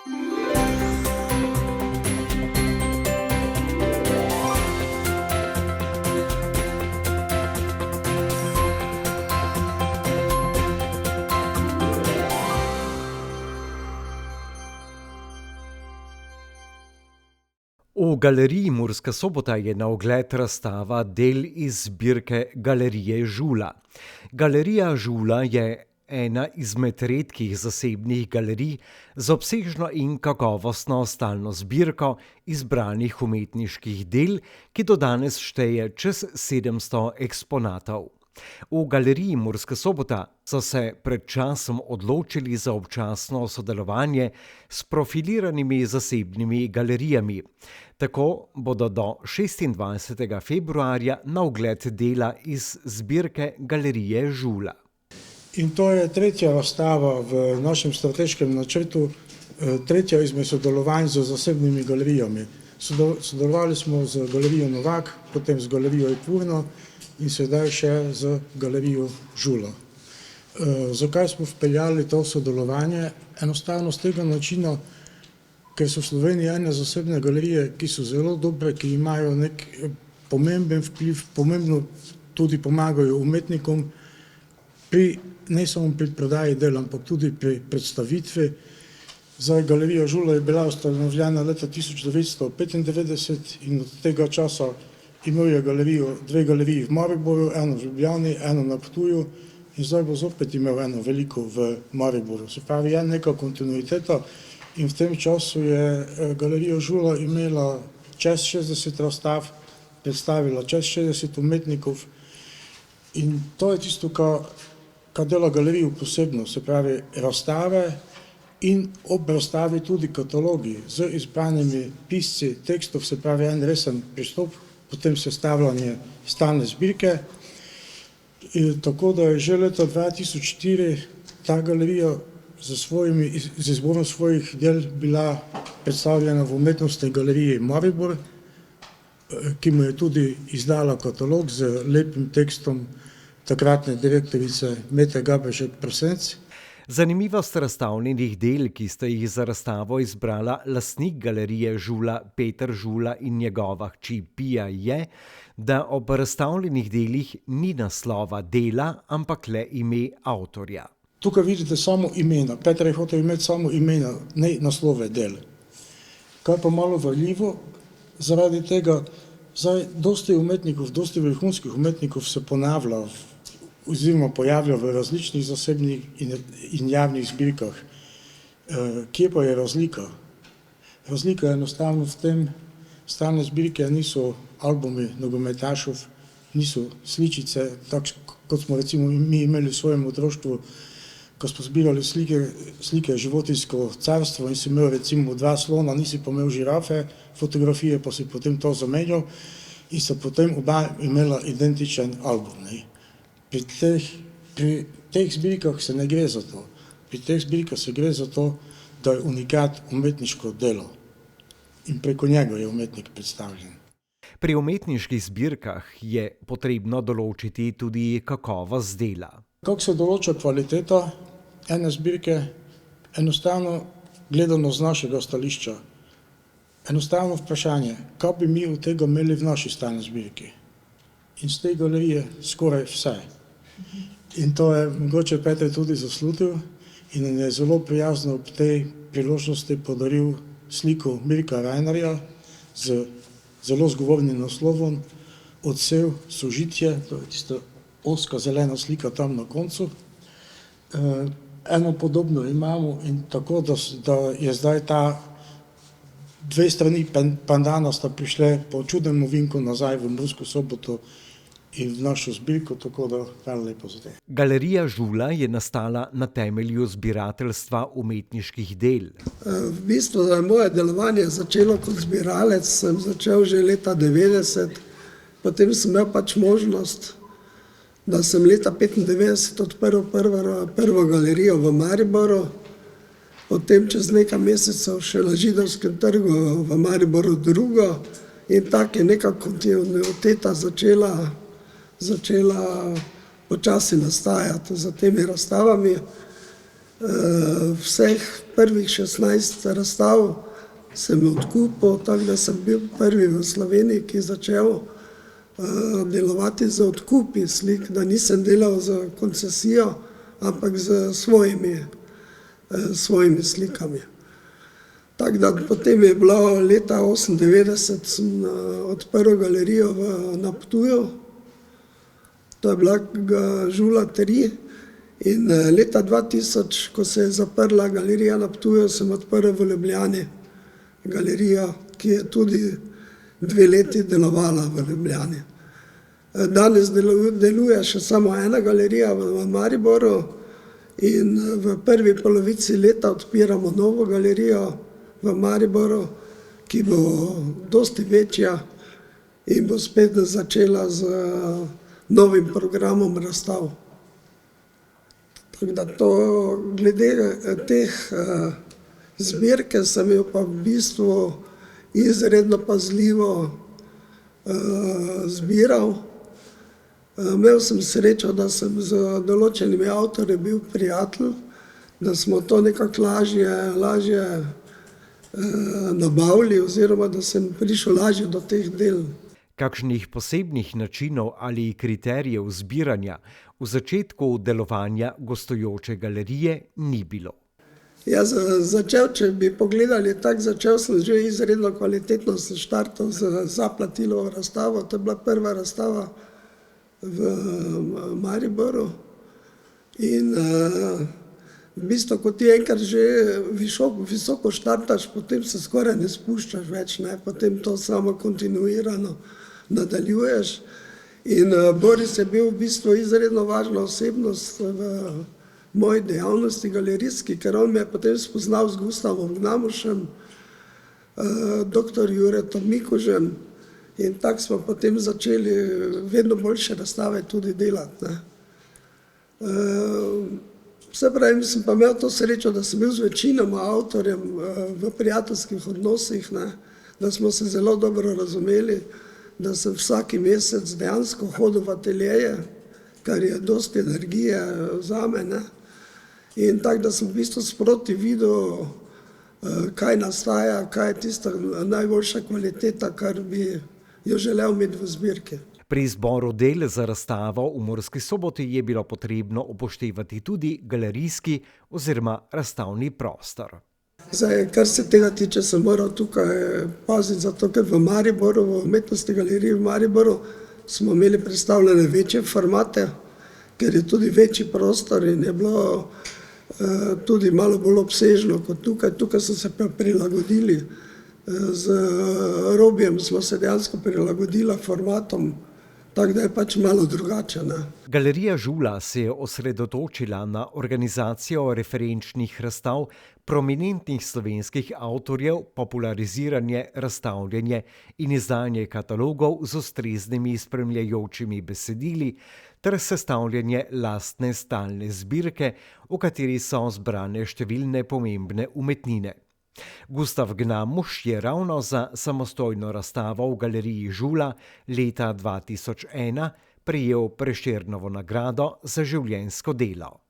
V galeriji Murska Sobota je na ogled razstava del iz zbirke Galerije Žula. Galerija Žula je ena izmed redkih zasebnih galerij z obsežno in kakovostno stalno zbirko izbranih umetniških del, ki do danes šteje čez 700 eksponatov. V galeriji Murska Sobota so se pred časom odločili za občasno sodelovanje s profiliranimi zasebnimi galerijami. Tako bodo do 26. februarja na ogled dela iz zbirke Galerije Žula. In to je tretja razstava v našem strateškem načrtu, tretja izmed sodelovanj z zasebnimi galerijami. Sodelovali smo z galerijo Novak, potem z galerijo Epurno in sedaj še z galerijo Žula. Zakaj smo vpeljali to sodelovanje? Enostavno z tega načina, ker so v Sloveniji ene zasebne galerije, ki so zelo dobre, ki imajo nek pomemben vpliv, pomembno tudi pomagajo umetnikom ne samo pri prodaji del, ampak tudi pri predstavitvi. Zdaj, galerija Žula je bila ustanovljena leta 1995 in od tega časa imel je dve galeriji v Mariboru, eno v Ljubljani, eno na Ptuju in zdaj bo zopet imel eno veliko v Mariboru. Se pravi, je neka kontinuiteta in v tem času je galerija Žula imela čez 60 razstav, predstavila čez 60 umetnikov in to je tisto, kar dela galerijo posebno, se pravi razstave in ob razstavi tudi katalogi z izbranimi pisci tekstov, se pravi en resen pristop, potem sestavljanje stalne zbirke. Tako da je že leta 2004 ta galerija z izborom svojih del bila predstavljena v Umetnostni galeriji Maribor, ki mu je tudi izdala katalog z lepim tekstom takratne direktorice Mete Gaberšek-Prosenc. Zanimivost razstavljenih del, ki sta jih za razstavo izbrala lastnik galerije Žula Peter Žula in njegova hči Pija, je, da ob razstavljenih delih ni naslova dela, ampak le ime avtorja. Tukaj vidite samo imena. Peter je hotel imeti samo imena, ne naslove del. Kaj pa malo varljivo, zaradi tega, zdaj dosti umetnikov, dosti vrhunskih umetnikov se ponavlja oziroma pojavlja v različnih zasebnih in javnih zbirkah. Kje pa je razlika? Razlika je enostavno v tem, stalne zbirke niso albumi nogometašev, niso sličice, tako kot smo recimo mi imeli v svojem otroštvu, ko smo zbirali slike Životinjsko carstvo in si imel recimo 2 slona, nisi pa imel žirafe, fotografije pa si potem to zamenjal in so potem oba imela identičen album. Pri teh zbirkah se ne gre za to. Pri teh zbirkah se gre za to, da je unikat umetniško delo in preko njega je umetnik predstavljen. Pri umetniških zbirkah je potrebno določiti tudi kakovost dela. Kako se določa kvaliteta ene zbirke? Enostavno gledano z našega stališča. Enostavno vprašanje, kaj bi mi od tega imeli v naši stalni zbirki? In z te galerije skoraj vse. In to je mogoče Peter tudi zaslutil in je zelo prijazno ob tej priložnosti podaril sliko Mirka Rajnarja z zelo zgovornim naslovom Odsev, sožitje, to je tista ozka zelena slika tam na koncu. Eno podobno imamo in tako, da je zdaj ta 2 strani pandana sta prišle po čudnem ovinku nazaj v Mursko Soboto in v našo zbirko, tako da hvala lepo za te. Galerija Žula je nastala na temelju zbirateljstva umetniških del. V bistvu je moje delovanje začelo kot zbiralec, sem začel že leta 90, potem sem imel pač možnost, da sem leta 95 odprl prvo galerijo v Mariboru, potem čez nekaj mesecev še na Židovskem trgu v Mariboru drugo in tako je neka kontinuiteta začela počasi nastajati za temi razstavami. Vseh prvih 16 razstav sem odkupil, tako da sem bil prvi v Sloveniji, ki je začel delovati za odkupi slik, da nisem delal za koncesijo, ampak z svojimi slikami. Tako da potem je bilo leta 1998, sem odprl galerijo na Ptuju, to je bila Žula 3, in leta 2000, ko se je zaprla galerija na Ptuju, sem odprl v Ljubljani galerijo, ki je tudi 2 leti delovala v Ljubljani. Danes deluje še samo ena galerija v Mariboru in v prvi polovici leta odpiramo novo galerijo v Mariboru, ki bo dosti večja in bo spet začela z novim programom razstav. Tako da to glede teh zbirke sem jo pa v bistvu izredno pazljivo zbiral. Imel sem srečo, da sem z določenimi avtorji bil prijatelj, da smo to nekako lažje nabavili oziroma da sem prišel lažje do teh del. Kakšnih posebnih načinov ali kriterijev zbiranja v začetku delovanja gostujoče galerije ni bilo. Jaz začel, če bi pogledali, začel sem že izredno kvalitetno, sem štartal z Zaplatilovo razstavo, to je bila prva razstava v Mariboru in v bistvu, ko ti enkrat že visoko štartaš, potem se skoraj ne spuščaš več, potem to samo kontinuirano nadaljuješ in Boris je bil v bistvu izredno važna osebnost v moji dejavnosti galerijski, ker on me je potem spoznal z Gustavom Gnamušem, dr. Juretom Mikužem in tako smo potem začeli vedno boljše razstave tudi delati. Vse pravi, sem pa imel to srečo, da sem bil z večinoma avtorjem v prijateljskih odnosih, da smo se zelo dobro razumeli, da sem vsaki mesec dejansko hodil v ateljeje, kar je dosti energije zame. In tako, da sem v bistvu sproti videl, kaj nastaja, kaj je tista najboljša kvaliteta, kar bi jo želel imeti v zbirki. Pri izboru del za razstavo v Murski Soboti je bilo potrebno upoštevati tudi galerijski oziroma razstavni prostor. Zdaj, kar se tega tiče, sem moral tukaj paziti, zato ker v Mariboru, v umetnostni galeriji v Mariboru, smo imeli predstavljene večje formate, ker je tudi večji prostor in je bilo tudi malo bolj obsežno kot tukaj. Tukaj so se pa prilagodili, z Robijem smo se dejansko prilagodili formatom, tako da je pač malo drugače. Galerija Žula se je osredotočila na organizacijo referenčnih razstav prominentnih slovenskih avtorjev, populariziranje, razstavljanje in izdajanje katalogov z ustreznimi spremljajočimi besedili ter sestavljanje lastne stalne zbirke, v kateri so zbrane številne pomembne umetnine. Gustav Gnamuš je ravno za samostojno razstavo v galeriji Žula leta 2001 prejel Prešernovo nagrado za življenjsko delo.